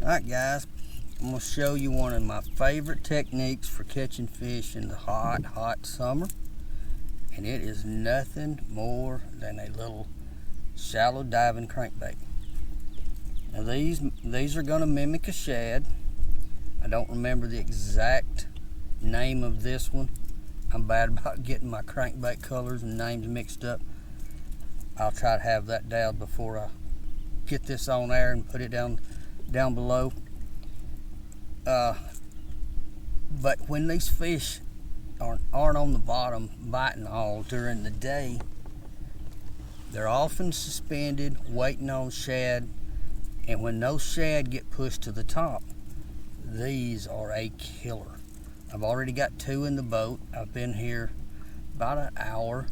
Alright guys, I'm going to show you one of my favorite techniques for catching fish in the hot summer. And it is nothing more than a little shallow diving crankbait. Now these are going to mimic a shad. I don't remember the exact name of this one. I'm bad about getting my crankbait colors and names mixed up. I'll try to have that down before I get this on air and put it down below. But when these fish aren't on the bottom biting all during the day, they're often suspended waiting on shad, and when those shad get pushed to the top, these are a killer. I've already got 2 in the boat. I've been here about an hour.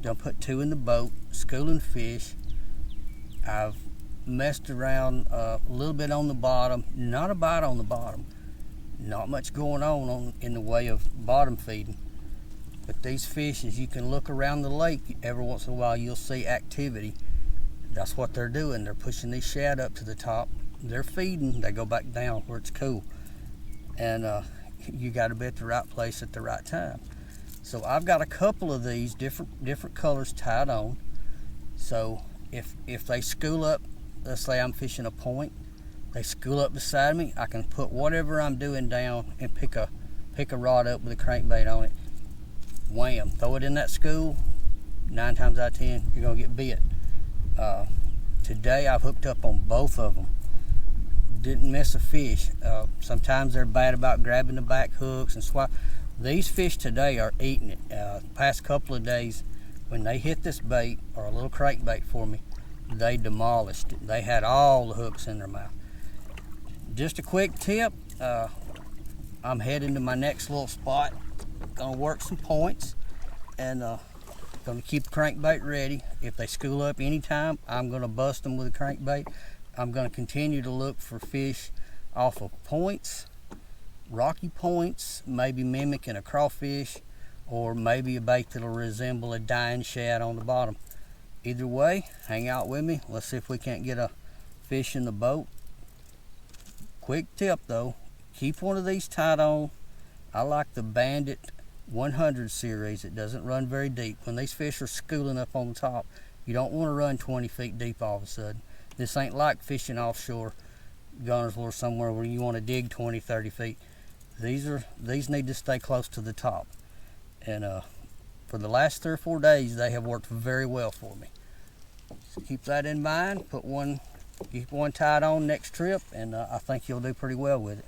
Done put 2 in the boat, schooling fish. I've messed around a little bit on the bottom, not a bite on the bottom, not much going on in the way of bottom feeding. But these fish, as you can look around the lake, every once in a while you'll see activity. That's what they're doing. They're pushing these shad up to the top. They're feeding, they go back down where it's cool. And you got to be at the right place at the right time. So I've got a couple of these different colors tied on. So if they school up, let's say I'm fishing a point, they school up beside me, I can put whatever I'm doing down and pick a rod up with a crankbait on it. Wham, throw it in that school, 9 times out of 10 you're gonna get bit. Today I've hooked up on both of them. Didn't miss a fish. Sometimes they're bad about grabbing the back hooks and swap. These fish today are eating it. Past couple of days, when they hit this bait or a little crankbait for me, they demolished it. They had all the hooks in their mouth. Just a quick tip, I'm heading to my next little spot. Gonna work some points and gonna keep the crankbait ready. If they school up anytime, I'm gonna bust them with a crankbait. I'm gonna continue to look for fish off of points, rocky points, maybe mimicking a crawfish, or maybe a bait that'll resemble a dying shad on the bottom. Either way, hang out with me. Let's see if we can't get a fish in the boat. Quick tip though, keep one of these tied on. I like the Bandit 100 series. It doesn't run very deep. When these fish are schooling up on the top, you don't want to run 20 feet deep all of a sudden. This ain't like fishing offshore, Gunners or somewhere where you want to dig 20, 30 feet. These need to stay close to the top. And for the last 3 or 4 days, they have worked very well for me. So keep that in mind. Keep one tied on next trip, and I think you'll do pretty well with it.